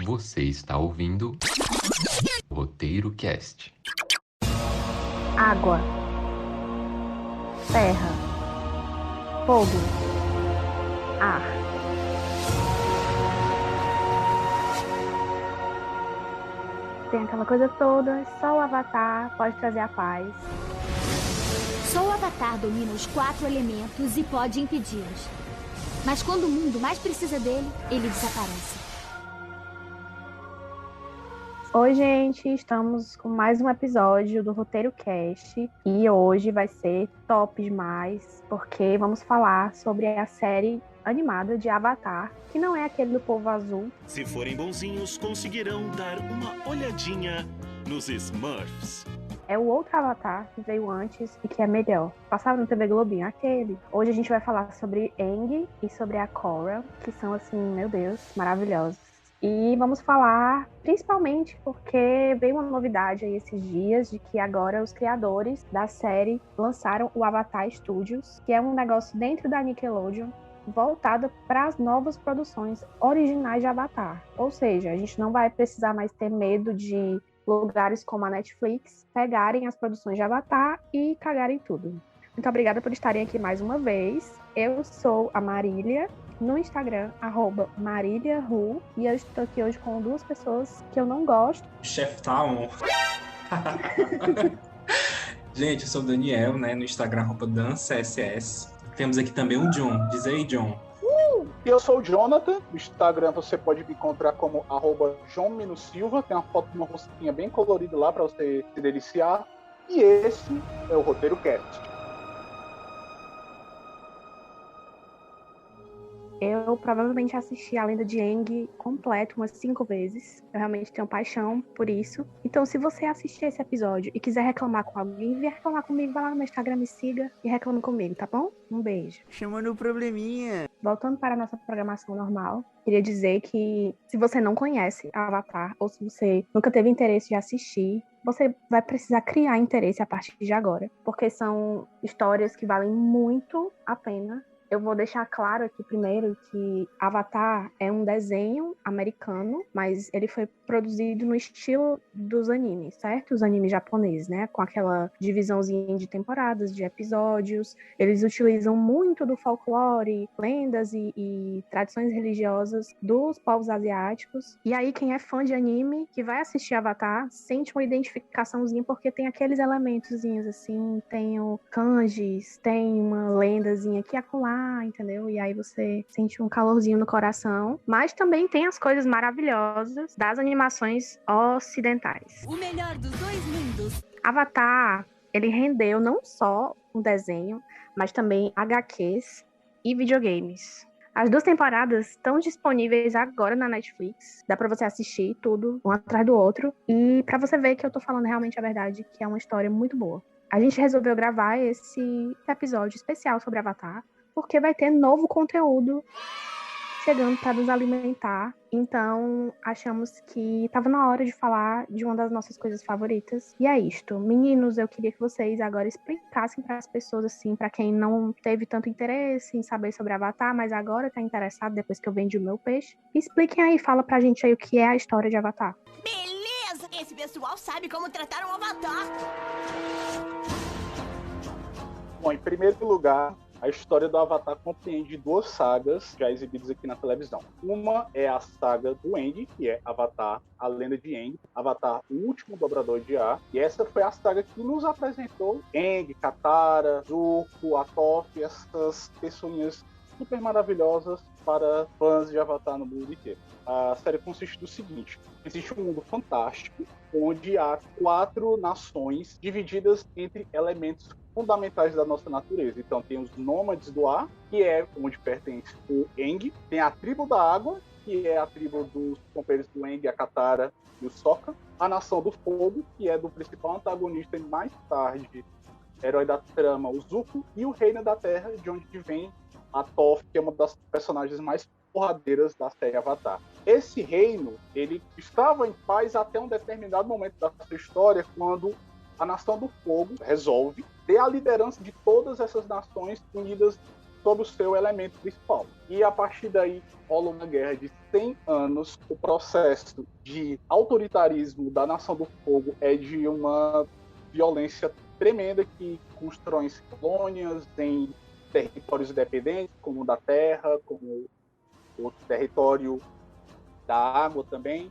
Você está ouvindo Roteiro Cast. Água, terra, fogo, ar. Tem aquela coisa toda, só o Avatar pode trazer a paz. Só o Avatar domina os 4 elementos e pode impedi-los. Mas quando o mundo mais precisa dele, ele desaparece. Oi, gente, estamos com mais um episódio do Roteiro Cast e hoje vai ser top demais, porque vamos falar sobre a série animada de Avatar, que não é aquele do povo azul. Se forem bonzinhos, conseguirão dar uma olhadinha nos Smurfs. É o outro Avatar que veio antes e que é melhor. Passava no TV Globinho, aquele. Hoje a gente vai falar sobre Aang e sobre a Korra, que são, assim, meu Deus, maravilhosos. E vamos falar principalmente porque veio uma novidade aí esses dias de que agora os criadores da série lançaram o Avatar Studios, que é um negócio dentro da Nickelodeon, voltado para as novas produções originais de Avatar. Ou seja, a gente não vai precisar mais ter medo de lugares como a Netflix pegarem as produções de Avatar e cagarem tudo. Muito obrigada por estarem aqui mais uma vez. Eu sou a Marília, no Instagram, @mariliaru, e eu estou aqui hoje com duas pessoas que eu não gosto. Chef Town. Gente, eu sou o Daniel, né? No Instagram, @dancass. Temos aqui também o John. Diz aí, John. E eu sou o Jonathan. No Instagram você pode me encontrar como @João-Silva. Tem uma foto de uma rosquinha bem colorida lá para você se deliciar. E esse é o Roteiro Cast. Eu provavelmente assisti a Lenda de Aang completo umas 5 vezes. Eu realmente tenho paixão por isso. Então, se você assistir esse episódio e quiser reclamar com alguém, vier reclamar comigo, vai lá no meu Instagram, me siga e reclame comigo, tá bom? Um beijo. Chamando o probleminha. Voltando para a nossa programação normal, queria dizer que se você não conhece Avatar, ou se você nunca teve interesse de assistir, você vai precisar criar interesse a partir de agora, porque são histórias que valem muito a pena. Eu vou deixar claro aqui primeiro que Avatar é um desenho americano, mas ele foi produzido no estilo dos animes, certo? Os animes japoneses, né? Com aquela divisãozinha de temporadas, de episódios. Eles utilizam muito do folclore, lendas e tradições religiosas dos povos asiáticos. E aí, quem é fã de anime, que vai assistir Avatar, sente uma identificaçãozinha, porque tem aqueles elementozinhos assim, tem o kanjis, tem uma lendazinha aqui e acolá, entendeu? E aí você sente um calorzinho no coração. Mas também tem as coisas maravilhosas das animações ocidentais. O melhor dos dois mundos. Avatar, ele rendeu não só um desenho, mas também HQs e videogames. As 2 temporadas estão disponíveis agora na Netflix. Dá pra você assistir tudo, um atrás do outro. E pra você ver que eu tô falando realmente a verdade, que é uma história muito boa. A gente resolveu gravar esse episódio especial sobre Avatar, porque vai ter novo conteúdo chegando para nos alimentar. Então, achamos que estava na hora de falar de uma das nossas coisas favoritas. E é isto. Meninos, eu queria que vocês agora explicassem para as pessoas, assim, para quem não teve tanto interesse em saber sobre Avatar, mas agora está interessado depois que eu vendi o meu peixe. Expliquem aí, fala pra gente aí o que é a história de Avatar. Beleza! Esse pessoal sabe como tratar um avatar. Bom, em primeiro lugar, a história do Avatar compreende 2 sagas já exibidas aqui na televisão. Uma é a saga do Aang, que é Avatar, a Lenda de Aang, Avatar, o Último Dobrador de Ar. E essa foi a saga que nos apresentou Aang, Katara, Zuko, Toph, essas pessoinhas super maravilhosas para fãs de Avatar no mundo inteiro. A série consiste do seguinte: existe um mundo fantástico onde há 4 nações divididas entre elementos fundamentais da nossa natureza. Então tem os nômades do ar, que é onde pertence o Aang, tem a tribo da água, que é a tribo dos companheiros do Aang, a Katara e o Sokka, a nação do fogo, que é do principal antagonista e mais tarde herói da trama, o Zuko, e o reino da terra, de onde vem a Toph, que é uma das personagens mais porradeiras da série Avatar. Esse reino, ele estava em paz até um determinado momento da sua história, quando a Nação do Fogo resolve ter a liderança de todas essas nações unidas sobre o seu elemento principal. E a partir daí rola uma guerra de 100 anos. O processo de autoritarismo da Nação do Fogo é de uma violência tremenda, que constroem colônias em territórios independentes, como o da terra, como o território da água também.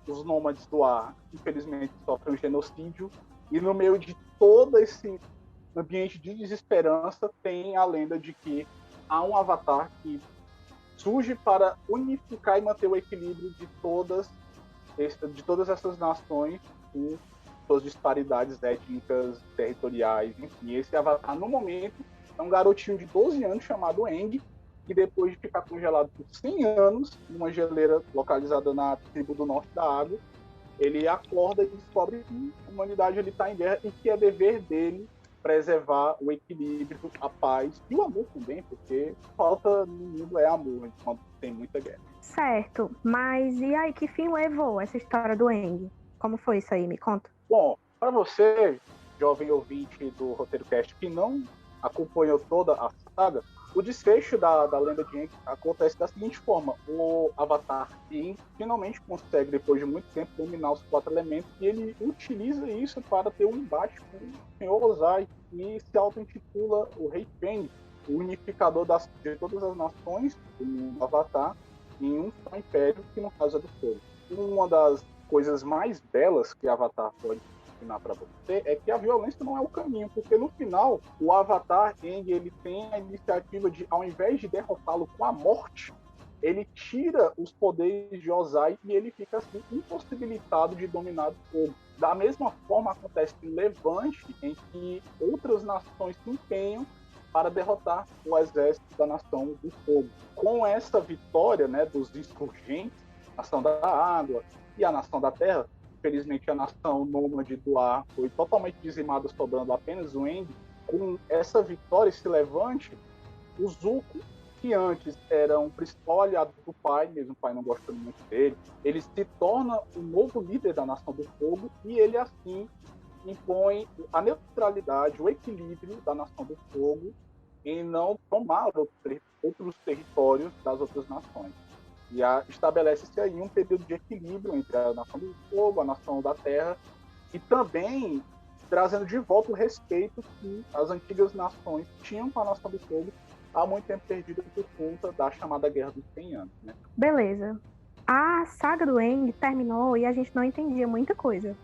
Os nômades do ar, infelizmente, sofrem um genocídio. E no meio de todo esse ambiente de desesperança, tem a lenda de que há um avatar que surge para unificar e manter o equilíbrio de todas essas nações, com suas disparidades étnicas, territoriais, enfim. Esse avatar, no momento, é um garotinho de 12 anos chamado Aang, que depois de ficar congelado por 100 anos, numa geleira localizada na tribo do norte da água, ele acorda e descobre que a humanidade está em guerra e que é dever dele preservar o equilíbrio, a paz e o amor também, porque falta no mundo é amor quando tem muita guerra. Certo, mas e aí, que fim levou essa história do Aang? Como foi isso aí? Me conta. Bom, para você, jovem ouvinte do Roteiro Cast, que não acompanhou toda a saga, o desfecho da lenda de Aang acontece da seguinte forma: o Avatar finalmente consegue, depois de muito tempo, dominar os 4 elementos, e ele utiliza isso para ter um embate com o Senhor Ozai, e se auto-intitula o Rei Fênix, o unificador de todas as nações do Avatar, em um só império, que no caso é do Fogo. Uma das coisas mais belas que Avatar pode ensinar para você é que a violência não é o caminho, porque no final o Avatar Aang, ele tem a iniciativa de, ao invés de derrotá-lo com a morte, ele tira os poderes de Ozai e ele fica assim impossibilitado de dominar o fogo. Da mesma forma acontece em Levante, em que outras nações se empenham para derrotar o exército da Nação do Fogo. Com essa vitória, né, dos insurgentes, a Nação da Água e a Nação da Terra, infelizmente a Nação Nômade do Ar foi totalmente dizimada, sobrando apenas o Aang. Com essa vitória, esse levante, o Zuko, que antes era um principal aliado do pai, mesmo o pai não gostando muito dele, ele se torna o novo líder da Nação do Fogo, e ele assim impõe a neutralidade, o equilíbrio da Nação do Fogo em não tomar outros territórios das outras nações. E estabelece-se aí um período de equilíbrio entre a Nação do Fogo, a Nação da Terra, e também trazendo de volta o respeito que as antigas nações tinham com a Nação do Fogo, há muito tempo perdida por conta da chamada Guerra dos 100 Anos. Né? Beleza. A saga do Aang terminou e a gente não entendia muita coisa.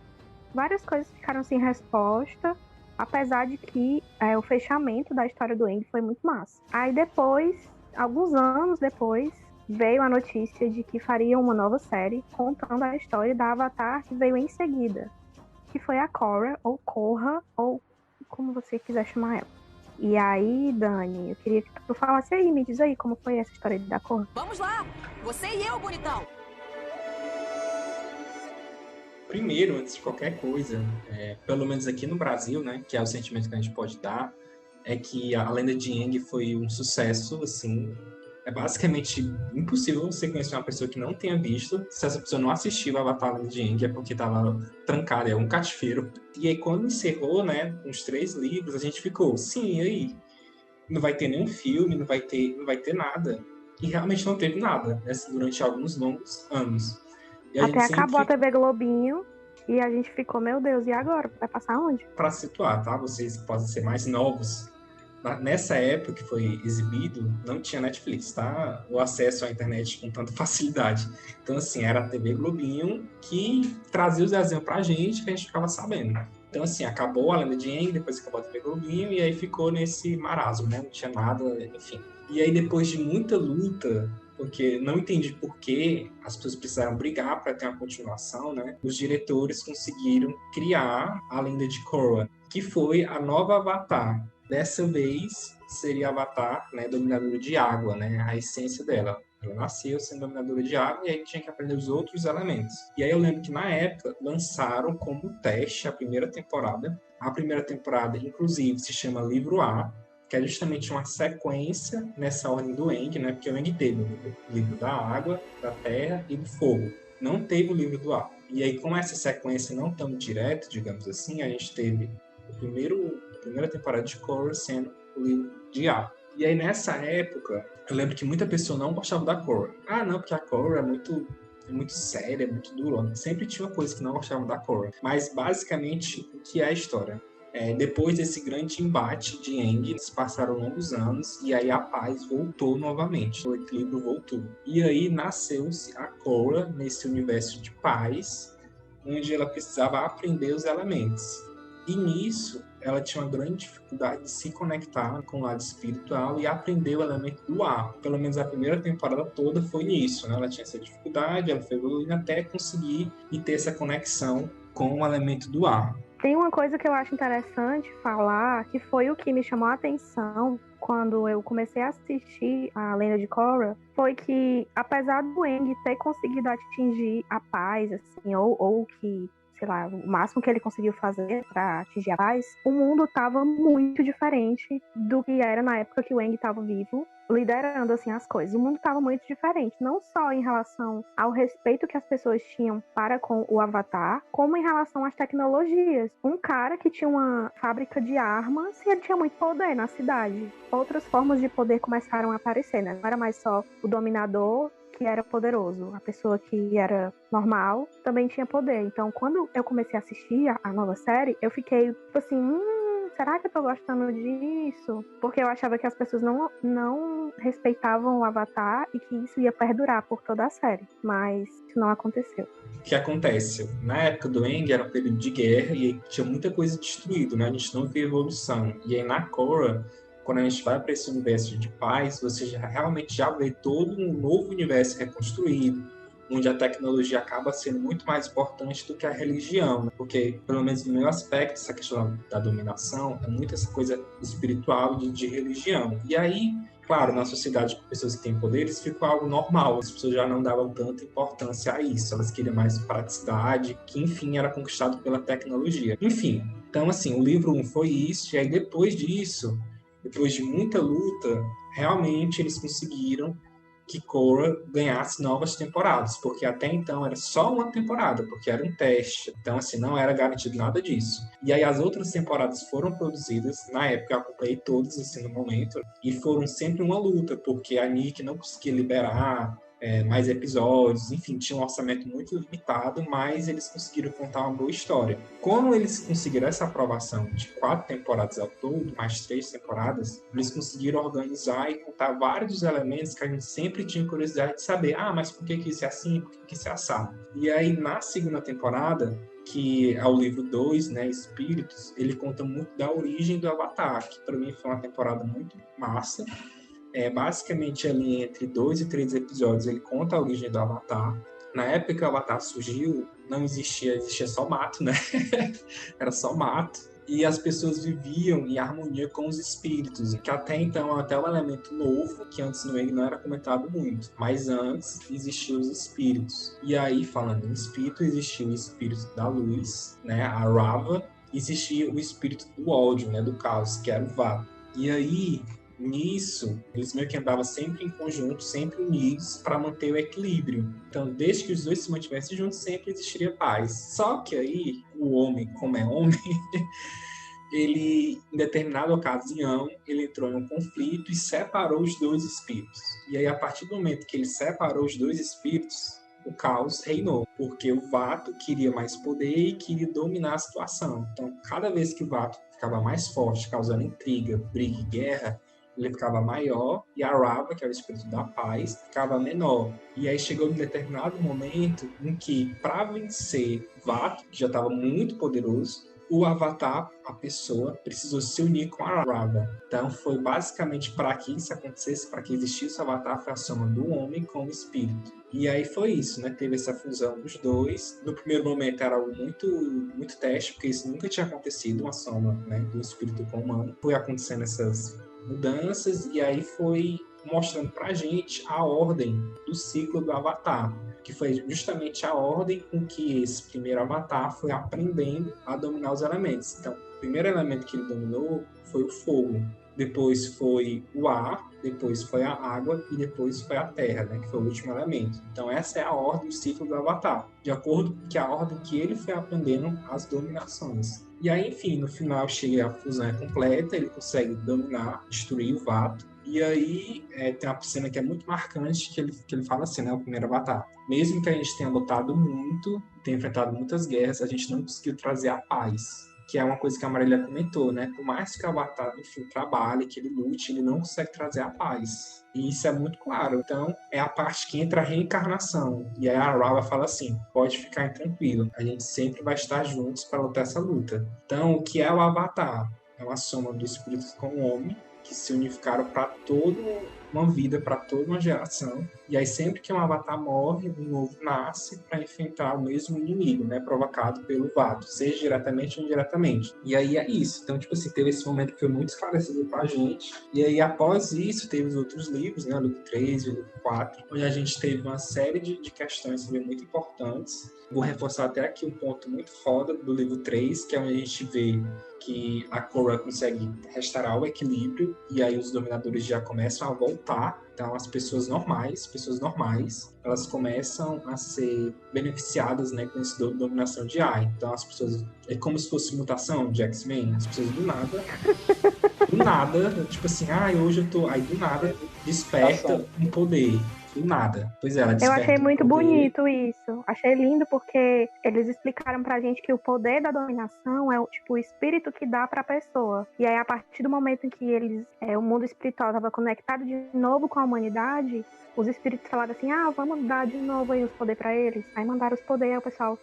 Várias coisas ficaram sem resposta, apesar de que o fechamento da história do Aang foi muito massa. Aí depois, alguns anos depois, veio a notícia de que faria uma nova série contando a história da Avatar, que veio em seguida, que foi a Korra, ou Korra, ou como você quiser chamar ela. E aí, Dani, eu queria que tu falasse aí, me diz aí como foi essa história da Korra. Vamos lá! Você e eu, bonitão! Primeiro, antes de qualquer coisa, pelo menos aqui no Brasil, né, que é o sentimento que a gente pode dar, é que a lenda de Aang foi um sucesso, assim. É basicamente impossível você conhecer uma pessoa que não tenha visto. Se essa pessoa não assistiu a Batalha de Aang, é porque estava trancada, é um cativeiro. E aí, quando encerrou, né, uns 3 livros, a gente ficou, sim, e aí? Não vai ter nenhum filme, não vai ter nada. E realmente não teve nada, né, durante alguns longos anos. E até acabou a TV Globinho e a gente ficou, meu Deus, e agora? Vai passar onde? Para situar, tá? Vocês podem ser mais novos. Nessa época que foi exibido, não tinha Netflix, tá? O acesso à internet com tanta facilidade. Então, assim, era a TV Globinho que trazia os desenhos pra gente, que a gente ficava sabendo. Então, assim, acabou a lenda de Aang, depois acabou a TV Globinho, e aí ficou nesse marasmo, né? Não tinha nada, enfim. E aí, depois de muita luta, porque não entendi por que as pessoas precisaram brigar para ter uma continuação, né? Os diretores conseguiram criar a lenda de Korra, que foi a nova Avatar. Dessa vez, seria Avatar, né, dominadora de água, né, a essência dela. Ela nasceu sendo dominadora de água e aí tinha que aprender os outros elementos. E aí eu lembro que, na época, lançaram como teste a primeira temporada. A primeira temporada, inclusive, se chama Livro A, que é justamente uma sequência nessa ordem do Aang, né, porque o Aang teve o livro da água, da terra e do fogo. Não teve o livro do ar. E aí, com essa sequência não tão direta, digamos assim, a gente teve a primeira temporada de Korra sendo o livro de ar. E aí, nessa época, eu lembro que muita pessoa não gostava da Korra. Ah, não, porque a Korra é muito séria, é muito durona. Sempre tinha uma coisa que não gostavam da Korra. Mas, basicamente, o que é a história? Depois desse grande embate de Aang, se passaram longos anos e aí a paz voltou novamente, o equilíbrio voltou. E aí nasceu-se a Korra nesse universo de paz, onde ela precisava aprender os elementos. E nisso, ela tinha uma grande dificuldade de se conectar com o lado espiritual e aprender o elemento do ar. Pelo menos a primeira temporada toda foi nisso, né? Ela tinha essa dificuldade, ela foi evoluindo até conseguir e ter essa conexão com o elemento do ar. Tem uma coisa que eu acho interessante falar, que foi o que me chamou a atenção quando eu comecei a assistir a Lenda de Korra, foi que, apesar do Aang ter conseguido atingir a paz, assim, ou que, sei lá, o máximo que ele conseguiu fazer para atingir a paz, o mundo estava muito diferente do que era na época que o Aang estava vivo, liderando assim as coisas. O mundo estava muito diferente, não só em relação ao respeito que as pessoas tinham para com o Avatar, como em relação às tecnologias. Um cara que tinha uma fábrica de armas e ele tinha muito poder na cidade. Outras formas de poder começaram a aparecer, né? Não era mais só o dominador que era poderoso. A pessoa que era normal também tinha poder. Então, quando eu comecei a assistir a nova série, eu fiquei tipo assim, será que eu tô gostando disso? Porque eu achava que as pessoas não respeitavam o Avatar e que isso ia perdurar por toda a série. Mas isso não aconteceu. O que acontece? Na época do Aang era um período de guerra e tinha muita coisa destruída, né? A gente não via evolução. E aí na Korra, quando a gente vai para esse universo de paz, você realmente já vê todo um novo universo reconstruído, onde a tecnologia acaba sendo muito mais importante do que a religião, né? Porque, pelo menos no meu aspecto, essa questão da dominação é muito essa coisa espiritual de religião. E aí, claro, na sociedade com pessoas que têm poderes ficou algo normal, as pessoas já não davam tanta importância a isso, elas queriam mais praticidade, que enfim era conquistado pela tecnologia. Enfim, então assim, o livro 1 foi isso, e aí depois disso, depois de muita luta, realmente eles conseguiram que Korra ganhasse novas temporadas, porque até então era só uma temporada, porque era um teste, então assim, não era garantido nada disso. E aí as outras temporadas foram produzidas, na época eu acompanhei todas assim no momento, e foram sempre uma luta, porque a Nick não conseguia liberar mais episódios, enfim, tinha um orçamento muito limitado, mas eles conseguiram contar uma boa história. Como eles conseguiram essa aprovação de 4 temporadas ao todo, mais 3 temporadas, eles conseguiram organizar e contar vários dos elementos que a gente sempre tinha curiosidade de saber, mas por que isso é assim, por que isso é assado? E aí, na segunda temporada, que é o livro 2, né, Espíritos, ele conta muito da origem do Avatar, que para mim foi uma temporada muito massa. Basicamente ali entre 2 e 3 episódios ele conta a origem do Avatar. Na época que o Avatar surgiu, não existia só mato, né? Era só mato. E as pessoas viviam em harmonia com os espíritos, que até então é até um elemento novo, que antes no Aang não era comentado muito. Mas antes existiam os espíritos. E aí, falando em espírito, existia o espírito da luz, né? A Rava. Existia o espírito do ódio, né? Do caos, que era o Vata. E aí, nisso, eles meio que andavam sempre em conjunto, sempre unidos para manter o equilíbrio. Então, desde que os dois se mantivessem juntos, sempre existiria paz. Só que aí, o homem, como é homem, ele, em determinada ocasião, ele entrou em um conflito e separou os dois espíritos. E aí, a partir do momento que ele separou os dois espíritos, o caos reinou, porque o Vato queria mais poder e queria dominar a situação. Então, cada vez que o Vato ficava mais forte, causando intriga, briga e guerra, ele ficava maior, e a Rava, que é o espírito da paz, ficava menor. E aí chegou um determinado momento em que, para vencer Vato, que já estava muito poderoso, o Avatar, a pessoa, precisou se unir com a Rava. Então foi basicamente para que isso acontecesse, para que existisse o Avatar, foi a soma do homem com o espírito. E aí foi isso, né? Teve essa fusão dos dois. No primeiro momento era algo muito teste, porque isso nunca tinha acontecido, uma soma, né, do espírito com o humano. Foi acontecendo essas mudanças e aí foi mostrando pra gente a ordem do ciclo do Avatar, que foi justamente a ordem com que esse primeiro Avatar foi aprendendo a dominar os elementos. Então, o primeiro elemento que ele dominou foi o fogo, depois foi o ar, depois foi a água e depois foi a terra, né, que foi o último elemento. Então essa é a ordem do ciclo do Avatar, de acordo com a ordem que ele foi aprendendo as dominações. E aí, enfim, no final chega a fusão completa, ele consegue dominar, destruir o Vato, E aí tem uma cena que é muito marcante, que ele fala assim, né, o primeiro Avatar. Mesmo que a gente tenha lutado muito, tenha enfrentado muitas guerras, a gente não conseguiu trazer a paz. Que é uma coisa que a Marília comentou, né? Por mais que o Avatar, enfim, trabalhe, que ele lute, ele não consegue trazer a paz. E isso é muito claro. Então, é a parte que entra a reencarnação. E aí a Rawa fala assim, pode ficar tranquilo, a gente sempre vai estar juntos para lutar essa luta. Então, o que é o Avatar? É uma soma dos espíritos com o homem, que se unificaram para toda uma vida, para toda uma geração. E aí sempre que um Avatar morre, um novo nasce para enfrentar o mesmo inimigo, né, provocado pelo Vato, seja diretamente ou indiretamente. E aí é isso. Então, tipo assim, teve esse momento que foi muito esclarecido pra gente. E aí, após isso, teve os outros livros, né, o livro 3 e o livro 4, onde a gente teve uma série de questões também muito importantes. Vou reforçar até aqui um ponto muito foda do livro 3, que é onde a gente vê que a Korra consegue restaurar o equilíbrio, e aí os dominadores já começam a voltar. Então, as pessoas normais, elas começam a ser beneficiadas, né, com esse dominação de ar. Então, as pessoas... É como se fosse mutação de X-Men. As pessoas do nada, tipo assim, hoje eu tô... Aí, do nada, desperta um poder. Do nada. Pois é, ela desperta. Eu achei muito poder. bonito isso. Achei lindo porque eles explicaram pra gente que o poder da dominação é tipo o espírito que dá pra pessoa. E aí, a partir do momento em que o mundo espiritual estava conectado de novo com a humanidade, os espíritos falaram assim, vamos dar de novo aí os poderes pra eles. Aí mandaram os poderes, aí o pessoal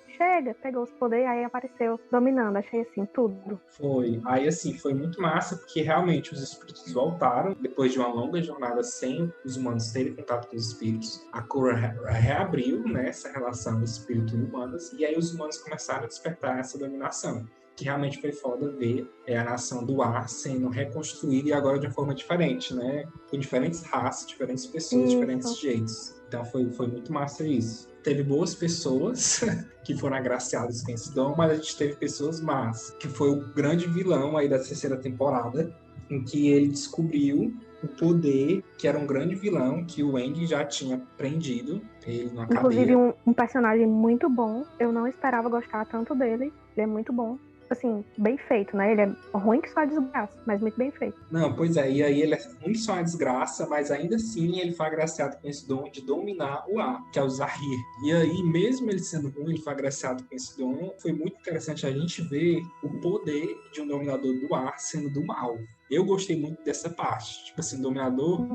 pegou os poderes, aí apareceu dominando. Achei assim, tudo. Foi. Aí assim, foi muito massa, porque realmente os espíritos voltaram, depois de uma longa jornada sem os humanos terem contato com os espíritos. A Korra reabriu, né, essa relação do espírito e humanos, e aí os humanos começaram a despertar essa dominação. Que realmente foi foda ver a nação do ar sendo reconstruída e agora de uma forma diferente, né? Com diferentes raças, diferentes pessoas, diferentes jeitos. Então foi muito massa isso. Teve boas pessoas que foram agraciadas com esse dom, mas a gente teve pessoas más, que foi o grande vilão aí da terceira temporada, em que ele descobriu o poder, que era um grande vilão, que o Aang já tinha prendido ele numa cadeia. Inclusive um personagem muito bom, eu não esperava gostar tanto dele, ele é muito bom. Assim, bem feito, né? Ele é ruim que só a desgraça, mas muito bem feito. Não, pois é, e aí ele é ruim só a desgraça, mas ainda assim ele foi agraciado com esse dom de dominar o ar, que é o Zahir. E aí, mesmo ele sendo ruim, ele foi agraciado com esse dom. Foi muito interessante a gente ver o poder de um dominador do ar sendo do mal. Eu gostei muito dessa parte. Tipo assim, o dominador,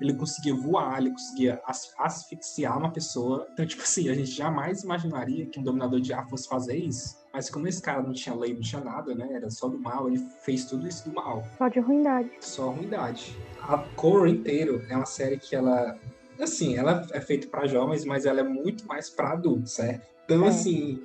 ele conseguia voar, ele conseguia asfixiar uma pessoa. Então, tipo assim, a gente jamais imaginaria que um dominador de ar fosse fazer isso. Mas como esse cara não tinha lei, não tinha nada, né? Era só do mal, ele fez tudo isso do mal. Só de ruindade. Só ruindade. A Korra inteiro é uma série que ela... Assim, ela é feita para jovens, mas ela é muito mais para adultos, certo? Então, assim,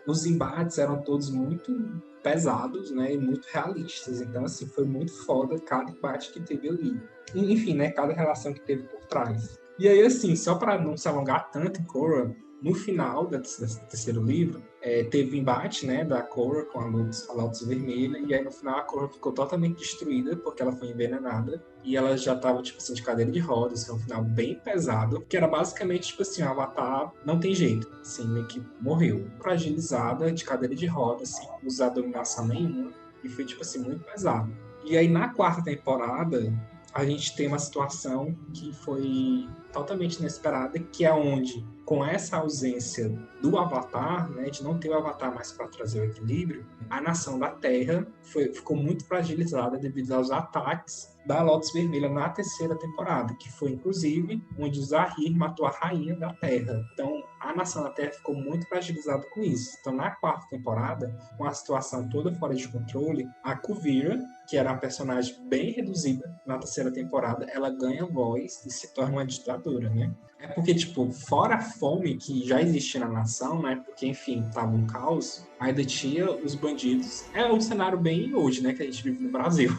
os embates eram todos muito pesados, né? E muito realistas. Então, assim, foi muito foda cada embate que teve ali. E, enfim, né? Cada relação que teve por trás. E aí, assim, só para não se alongar tanto em Korra, no final desse terceiro livro, teve embate, né, da Korra com a Lotus Vermelha, e aí no final a Korra ficou totalmente destruída, porque ela foi envenenada, e ela já tava, tipo assim, de cadeira de rodas, que é um final bem pesado, que era basicamente, tipo assim, o Avatar não tem jeito, assim, meio que morreu. Fragilizada, de cadeira de rodas, sem usar dominação nenhuma, e foi, tipo assim, muito pesado. E aí na quarta temporada, a gente tem uma situação que foi totalmente inesperada, que é onde, com essa ausência do Avatar, né, de não ter o Avatar mais para trazer o equilíbrio, a nação da Terra ficou muito fragilizada devido aos ataques da Lotus Vermelha na terceira temporada, que foi, inclusive, onde o Zahir matou a rainha da Terra. Então, a nação da Terra ficou muito fragilizada com isso. Então, na quarta temporada, com a situação toda fora de controle, a Kuvira, que era uma personagem bem reduzida na terceira temporada, ela ganha voz e se torna uma ditadora, né? É porque, tipo, fora a fome que já existia na nação, né? Porque, enfim, tava um caos, ainda tinha os bandidos. É um cenário bem hoje, né? Que a gente vive no Brasil.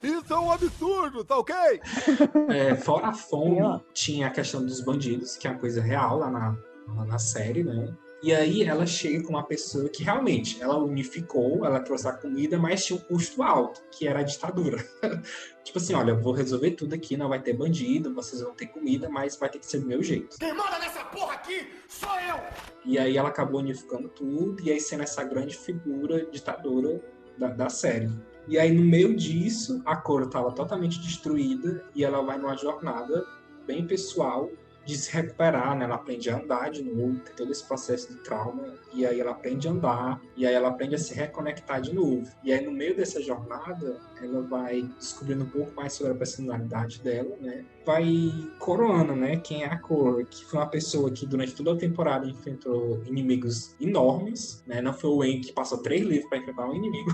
Isso é um absurdo, tá ok? Fora a fome, tinha a questão dos bandidos, que é uma coisa real lá na série, né? E aí ela chega com uma pessoa que realmente, ela unificou, ela trouxe a comida, mas tinha um custo alto, que era a ditadura. Tipo assim, olha, eu vou resolver tudo aqui, não vai ter bandido, vocês vão ter comida, mas vai ter que ser do meu jeito. Quem manda nessa porra aqui sou eu! E aí ela acabou unificando tudo, e aí sendo essa grande figura ditadora da série. E aí, no meio disso, a Korra estava totalmente destruída e ela vai numa jornada bem pessoal de se recuperar, né? Ela aprende a andar de novo, tem todo esse processo de trauma, e aí ela aprende a andar, e aí ela aprende a se reconectar de novo. E aí, no meio dessa jornada, ela vai descobrindo um pouco mais sobre a personalidade dela, né? Vai coroando, né? Quem é a Korra, que foi uma pessoa que durante toda a temporada enfrentou inimigos enormes, né? Não foi o Aang que passou 3 livros para enfrentar um inimigo.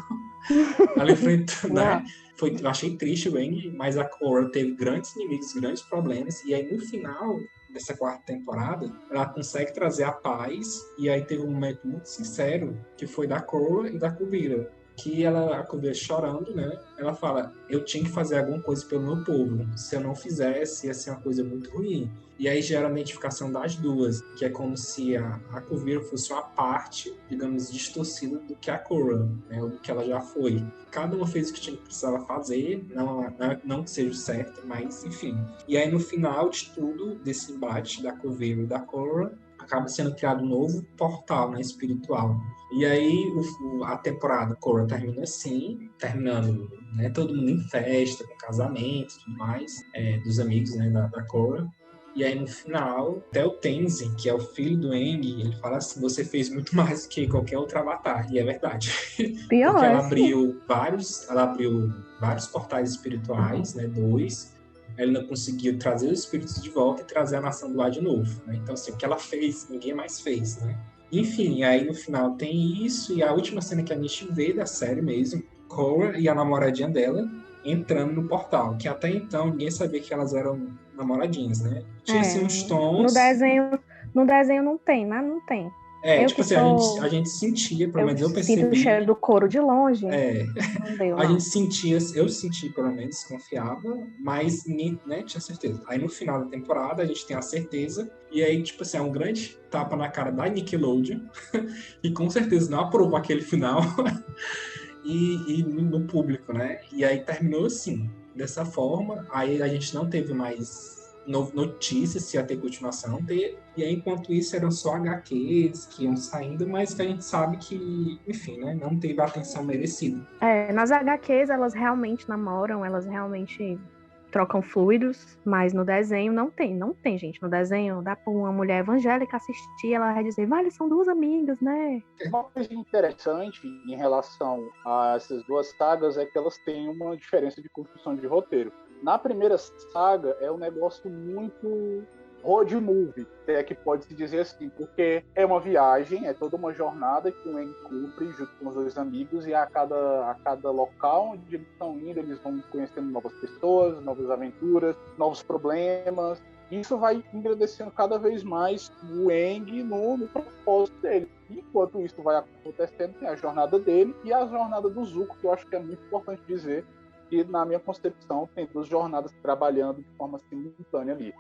Ela enfrentou, né? Eu achei triste o Aang, mas a Korra teve grandes inimigos, grandes problemas, e aí no final dessa 4ª temporada, ela consegue trazer a paz, e aí teve um momento muito sincero, que foi da Korra e da Kuvira, que a Kuvira chorando, né? Ela fala, eu tinha que fazer alguma coisa pelo meu povo, se eu não fizesse, ia ser uma coisa muito ruim. E aí gera a identificação das duas, que é como se a Kuvira fosse uma parte, digamos, distorcida do que a Korra, né? Ou do que ela já foi. Cada uma fez o que precisava fazer, não que seja certo, mas enfim. E aí no final de tudo, desse embate da Kuvira e da Korra, acaba sendo criado um novo portal, né, espiritual. E aí a temporada Korra termina assim, terminando, né, todo mundo em festa, com casamento e tudo mais, dos amigos, né, da Korra. E aí no final, até o Tenzin, que é o filho do Aang, ele fala assim, você fez muito mais do que qualquer outro avatar. E é verdade. Pior, porque ela assim. abriu vários portais espirituais, né, 2. Ela ainda conseguiu trazer os espíritos de volta e trazer a nação do ar de novo, né? Então, assim, o que ela fez, ninguém mais fez, né? Enfim, aí no final tem isso, e a última cena que a gente vê da série mesmo, Korra e a namoradinha dela entrando no portal, que até então ninguém sabia que elas eram namoradinhas, né? Tinha assim uns tons... No desenho não tem, né? Não tem. Eu tipo assim, a gente sentia, pelo menos eu percebi... sinto o cheiro do couro de longe. Não deu, a gente sentia, eu senti pelo menos, desconfiava, mas ninguém, né, tinha certeza. Aí no final da temporada a gente tem a certeza, e aí, tipo assim, é um grande tapa na cara da Nickelodeon, e com certeza não aprovou aquele final, e no público, né? E aí terminou assim, dessa forma, aí a gente não teve mais notícias se ia ter continuação, não ter. E aí, enquanto isso, eram só HQs que iam saindo, mas que a gente sabe que, enfim, né, não teve a atenção merecida. Nas HQs, elas realmente namoram, elas realmente trocam fluidos, mas no desenho não tem, gente. No desenho dá pra uma mulher evangélica assistir, ela vai dizer, vale, são duas amigas, né? Uma coisa interessante em relação a essas duas sagas é que elas têm uma diferença de construção de roteiro. Na primeira saga é um negócio muito road movie, é que pode se dizer assim, porque é uma viagem, é toda uma jornada que o Aang cumpre junto com os dois amigos, e a cada local onde eles estão indo, eles vão conhecendo novas pessoas, novas aventuras, novos problemas. Isso vai engrandecendo cada vez mais o Aang no propósito dele. Enquanto isso vai acontecendo, tem a jornada dele e a jornada do Zuko, que eu acho que é muito importante dizer, que na minha concepção tem duas jornadas trabalhando de forma simultânea ali.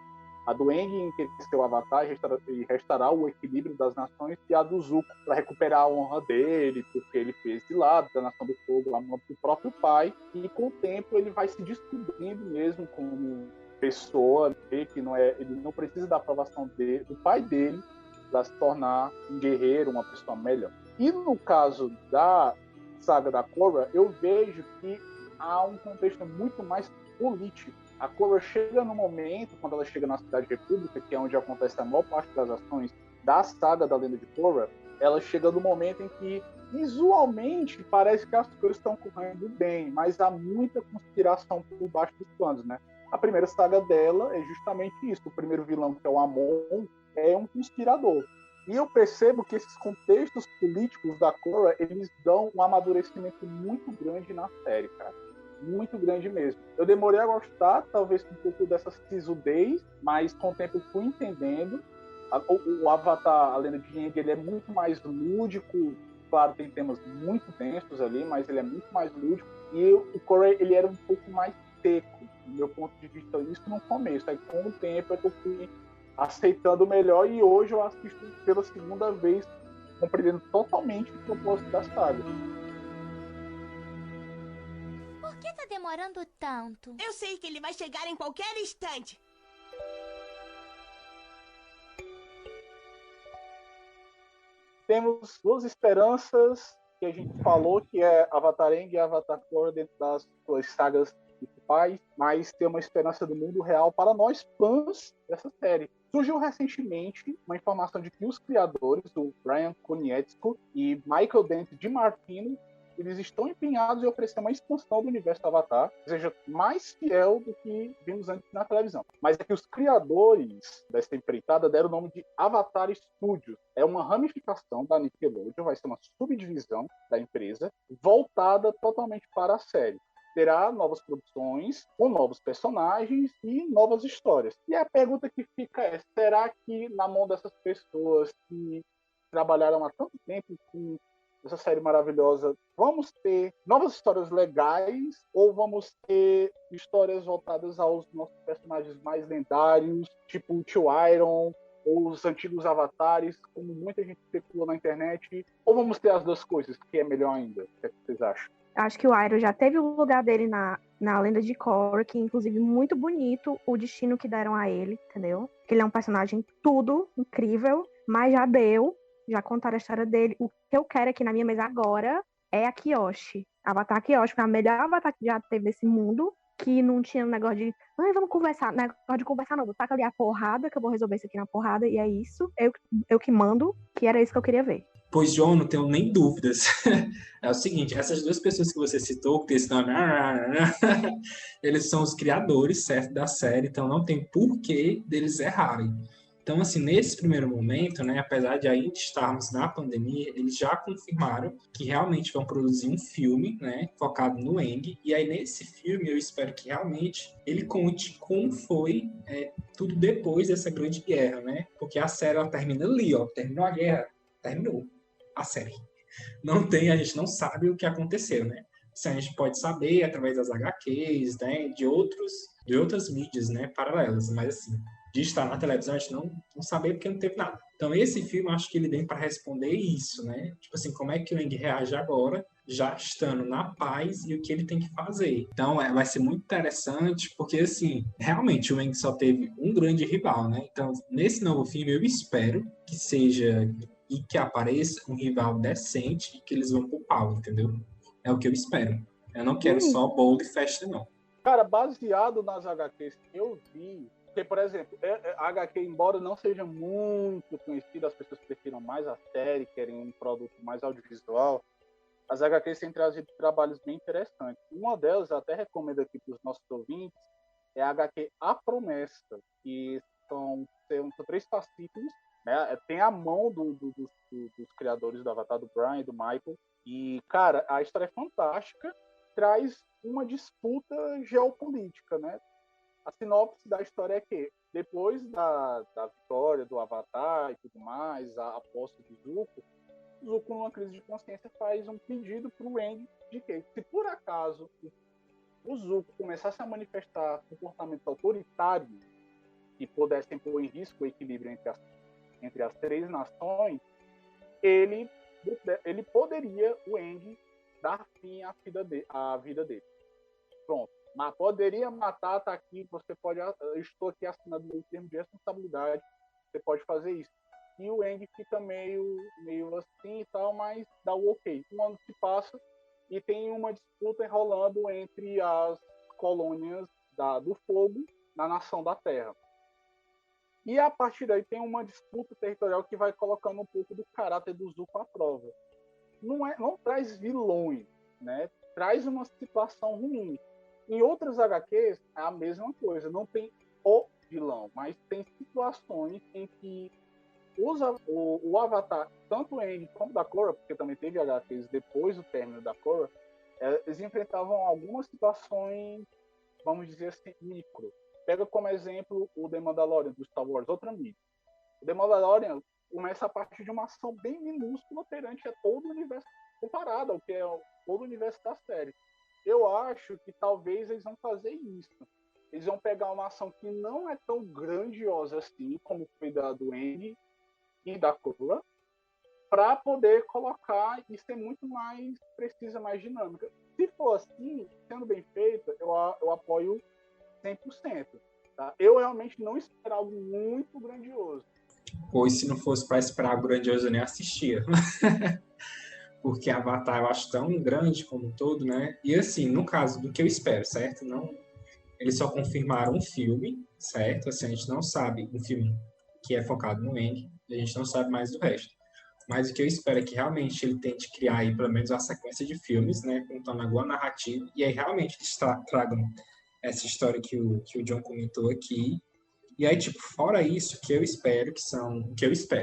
A do Aang, em que ele seu avatar e restaurar o equilíbrio das nações, e a do Zuko, para recuperar a honra dele, porque ele fez de lado da Nação do Fogo, a mão do próprio pai, e com o tempo ele vai se descobrindo mesmo como pessoa, que ele não precisa da aprovação do pai dele para se tornar um guerreiro, uma pessoa melhor. E no caso da saga da Korra, eu vejo que há um contexto muito mais político. A Korra chega no momento, quando ela chega na Cidade República, que é onde acontece a maior parte das ações da saga da Lenda de Korra, ela chega no momento em que, visualmente, parece que as coisas estão correndo bem, mas há muita conspiração por baixo dos panos, né? A primeira saga dela é justamente isso. O primeiro vilão, que é o Amon, é um conspirador. E eu percebo que esses contextos políticos da Korra, eles dão um amadurecimento muito grande na série, cara. Muito grande mesmo. Eu demorei a gostar, talvez com um pouco dessa sisudez, mas com o tempo eu fui entendendo. O Avatar, a Lenda de Aang, ele é muito mais lúdico. Claro, tem temas muito densos ali, mas ele é muito mais lúdico. E o Korra, ele era um pouco mais seco, do meu ponto de vista, isso no começo. Aí com o tempo é que eu fui aceitando melhor, e hoje eu assisto pela segunda vez, compreendendo totalmente o propósito da saga. Por que tá demorando tanto? Eu sei que ele vai chegar em qualquer instante. Temos duas esperanças que a gente falou, que é Avatar Aang e Avatar Korra dentro das suas sagas principais, mas tem uma esperança do mundo real para nós fãs dessa série. Surgiu recentemente uma informação de que os criadores, o Brian Konietzko e Michael Dante de Martino, eles estão empenhados em oferecer uma expansão do universo do Avatar, que seja mais fiel do que vimos antes na televisão. Mas é que os criadores dessa empreitada deram o nome de Avatar Studios. É uma ramificação da Nickelodeon, vai ser uma subdivisão da empresa, voltada totalmente para a série. Terá novas produções, com novos personagens e novas histórias. E a pergunta que fica é, será que na mão dessas pessoas que trabalharam há tanto tempo com essa série maravilhosa, vamos ter novas histórias legais ou vamos ter histórias voltadas aos nossos personagens mais lendários, tipo o Tio Iron, ou os antigos avatares, como muita gente especula na internet, ou vamos ter as duas coisas, que é melhor ainda? O que vocês acham? Acho que o Iroh já teve o lugar dele na Lenda de Korra, que inclusive muito bonito o destino que deram a ele, entendeu? Que ele é um personagem tudo incrível, mas já contaram a história dele. O que eu quero aqui na minha mesa agora é a Kyoshi. Avatar Kyoshi, que é a melhor avatar que já teve nesse mundo, que não tinha um negócio de vamos conversar, negócio de conversar não, taca ali a porrada, que eu vou resolver isso aqui na porrada, e é isso, eu que mando, que era isso que eu queria ver. Pois, João, não tenho nem dúvidas. É o seguinte, essas duas pessoas que você citou, que tem esse nome, eles são os criadores, certo, da série, então não tem porquê deles errarem. Então, assim, nesse primeiro momento, né, apesar de ainda estarmos na pandemia, eles já confirmaram que realmente vão produzir um filme, né, focado no Aang. E aí, nesse filme, eu espero que realmente ele conte como foi tudo depois dessa grande guerra, né? Porque a série, ela termina ali, ó, terminou a guerra, terminou a série. A gente não sabe o que aconteceu, né? Isso a gente pode saber através das HQs, né, de outras mídias, né, paralelas, mas assim, de estar na televisão a gente não sabe porque não teve nada. Então esse filme, eu acho que ele vem para responder isso, né? Tipo assim, como é que o Aang reage agora, já estando na paz, e o que ele tem que fazer. Então vai ser muito interessante, porque assim, realmente o Aang só teve um grande rival, né? Então nesse novo filme eu espero que seja e que apareça um rival decente e que eles vão pro pau, entendeu? É o que eu espero. Eu não quero só bolo e festa, não. Cara, baseado nas HQs que eu vi, porque, por exemplo, a HQ, embora não seja muito conhecida, as pessoas prefiram mais a série, querem um produto mais audiovisual, as HQs têm trazido trabalhos bem interessantes. Uma delas, eu até recomendo aqui para os nossos ouvintes, é a HQ A Promessa, que são 3 fascículos, né? Tem a mão dos criadores do Avatar, do Brian e do Michael. E, cara, a história é fantástica, traz uma disputa geopolítica, né? A sinopse da história é que, depois da vitória do Avatar e tudo mais, a posse de Zuko, numa crise de consciência, faz um pedido para o Aang de que, se por acaso o Zuko começasse a manifestar comportamentos autoritários que pudessem pôr em risco o equilíbrio entre as 3 nações, ele poderia, o Aang, dar fim à vida dele. Pronto. Mas poderia matar, tá aqui, eu estou aqui assinando o termo de responsabilidade, você pode fazer isso. E o Aang fica meio assim e tal, mas dá o ok. Um ano se passa e tem uma disputa rolando entre as colônias do fogo na nação da Terra. E a partir daí tem uma disputa territorial que vai colocando um pouco do caráter do Zuko à prova. Não traz vilões, né? Traz uma situação ruim. Em outras HQs é a mesma coisa, não tem o vilão, mas tem situações em que o Avatar, tanto o Aang como da Korra, porque também teve HQs depois do término da Korra, eles enfrentavam algumas situações, vamos dizer assim, micro. Pega como exemplo o The Mandalorian do Star Wars, outra mídia. O The Mandalorian começa a partir de uma ação bem minúscula perante a todo o universo, comparado ao que é todo o universo da série. Eu acho que talvez eles vão fazer isso. Eles vão pegar uma ação que não é tão grandiosa assim, como foi da do Aang e da Korra, para poder colocar e ser muito mais precisa, mais dinâmica. Se for assim, sendo bem feita, eu apoio 100%. Tá? Eu realmente não espero algo muito grandioso. Pois se não fosse para esperar algo grandioso, eu nem assistia. porque Avatar eu acho tão grande como um todo, né? E assim, no caso do que eu espero, certo? Não, eles só confirmaram um filme, certo? Assim, a gente não sabe um filme que é focado no Aang, e a gente não sabe mais do resto. Mas o que eu espero é que realmente ele tente criar aí pelo menos uma sequência de filmes, né? Contando alguma narrativa, e aí realmente eles tragam essa história que o John comentou aqui. E aí, tipo, fora isso, que eu espero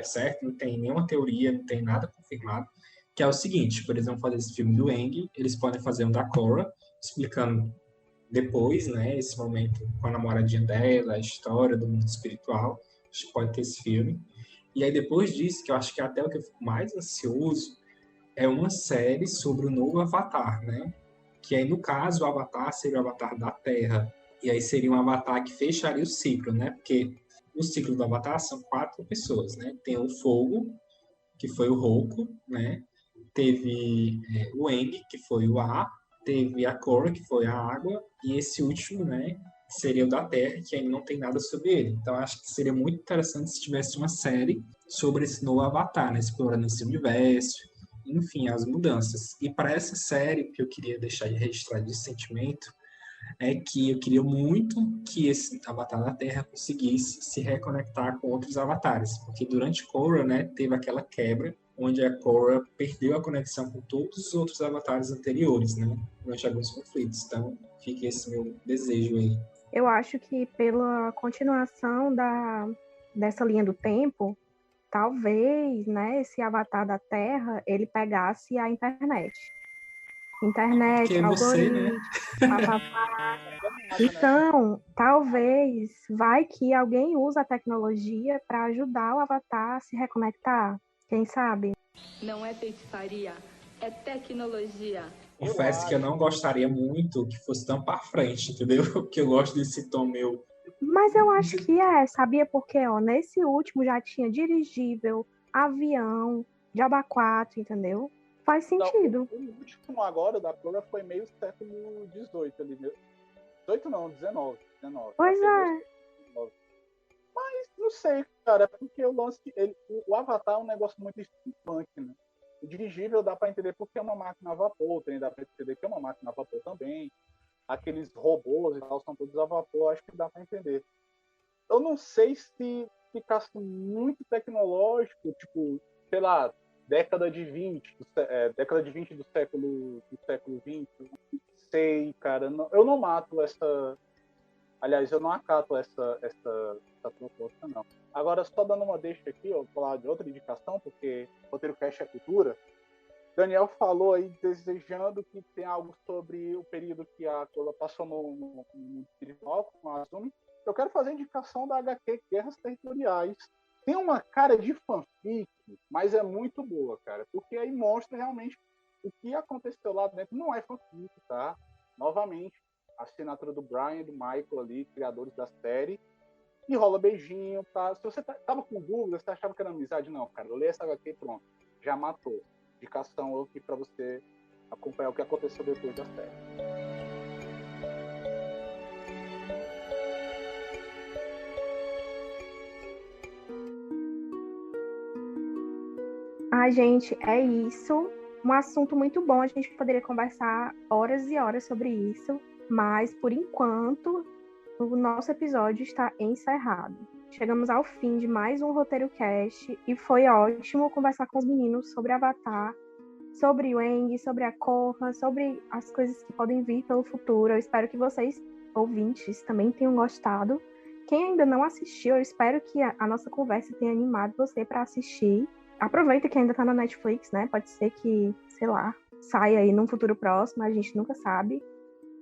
certo? Não tem nenhuma teoria, não tem nada confirmado, que é o seguinte, tipo, eles vão fazer esse filme do Aang, eles podem fazer um da Korra, explicando depois, né, esse momento com a namoradinha dela, a história do mundo espiritual, acho que pode ter esse filme. E aí, depois disso, que eu acho que até o que eu fico mais ansioso, é uma série sobre o novo Avatar, né? Que aí, no caso, o Avatar seria o Avatar da Terra. E aí seria um Avatar que fecharia o ciclo, né? Porque o ciclo do Avatar são 4 pessoas, né? Tem o Fogo, que foi o Roku, né? Teve o Aang, que foi o ar. Teve a Korra, que foi a água. E esse último, né? Seria o da Terra, que ainda não tem nada sobre ele. Então, acho que seria muito interessante se tivesse uma série sobre esse novo Avatar, né? Explorando esse universo, enfim, as mudanças. E para essa série, que eu queria deixar registrado de sentimento, é que eu queria muito que esse Avatar da Terra conseguisse se reconectar com outros avatares, porque durante Korra, né, teve aquela quebra, onde a Korra perdeu a conexão com todos os outros avatares anteriores, né, durante alguns conflitos. Então, fica esse meu desejo aí. Eu acho que pela continuação dessa linha do tempo, talvez, né, esse Avatar da Terra, ele pegasse a internet. Internet, porque algoritmo, papapá. Então, talvez, vai que alguém usa a tecnologia para ajudar o Avatar a se reconectar. Quem sabe? Não é feitiçaria, é tecnologia. Confesso que eu não gostaria muito que fosse tão para frente, entendeu? Porque eu gosto desse tom meu. Mas eu acho que sabia? Porque, ó, nesse último já tinha dirigível, avião, Diaba 4, entendeu? Faz sentido. Não, o último agora da Korra foi meio século XVIII ali mesmo. 18 não, 19. Pois é. Mas não sei, cara, porque o Avatar é um negócio muito steampunk, né? O dirigível dá pra entender porque é uma máquina a vapor, também dá pra entender que é uma máquina a vapor também. Aqueles robôs e tal são todos a vapor, acho que dá pra entender. Eu não sei se ficasse muito tecnológico, tipo, sei lá, década de 20 do século XX. Não sei, cara. Eu não mato essa... Aliás, eu não acato essa proposta, não. Agora, só dando uma deixa aqui, eu vou falar de outra indicação, porque o Roteiro Cast é cultura. Daniel falou aí, desejando que tenha algo sobre o período que a Korra passou no espiritual com a Azumi. Eu quero fazer a indicação da HQ Guerras Territoriais. Tem uma cara de fanfic, mas é muito boa, cara, porque aí mostra realmente o que aconteceu lá dentro. Não é fanfic, tá? Novamente, a assinatura do Brian e do Michael ali, criadores da série, e rola beijinho, tá? Se você tava com dúvida, você achava que era amizade, não, cara, eu leio essa HQ e pronto, já matou. Indicação aqui para você acompanhar o que aconteceu depois da série. Gente, é isso. Um assunto muito bom, a gente poderia conversar horas e horas sobre isso, mas, por enquanto, o nosso episódio está encerrado. Chegamos ao fim de mais um Roteiro Cast e foi ótimo conversar com os meninos sobre Avatar, sobre o Aang, sobre a Korra, sobre as coisas que podem vir pelo futuro. Eu espero que vocês, ouvintes, também tenham gostado. Quem ainda não assistiu, eu espero que a nossa conversa tenha animado você para assistir. Aproveita que ainda está na Netflix, né? Pode ser que, sei lá, saia aí num futuro próximo, a gente nunca sabe.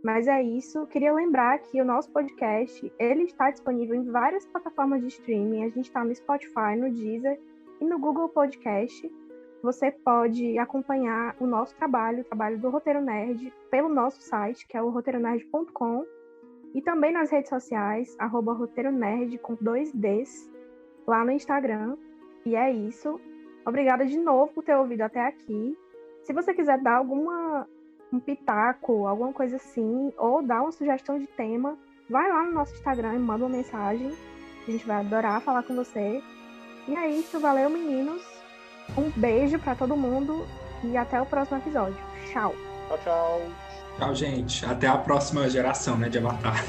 Mas é isso. Queria lembrar que o nosso podcast, ele está disponível em várias plataformas de streaming. A gente está no Spotify, no Deezer e no Google Podcast. Você pode acompanhar o nosso trabalho, o trabalho do Roteiro Nerd, pelo nosso site, que é o roteironerd.com, e também nas redes sociais, @roteironerd com 2 Ds, lá no Instagram. E é isso. Obrigada de novo por ter ouvido até aqui. Se você quiser dar um pitaco, alguma coisa assim, ou dar uma sugestão de tema, vai lá no nosso Instagram e manda uma mensagem. A gente vai adorar falar com você. E é isso. Valeu, meninos. Um beijo para todo mundo E até o próximo episódio. Tchau. Tchau, tchau. Tchau, gente. Até a próxima geração, né, de Avatar.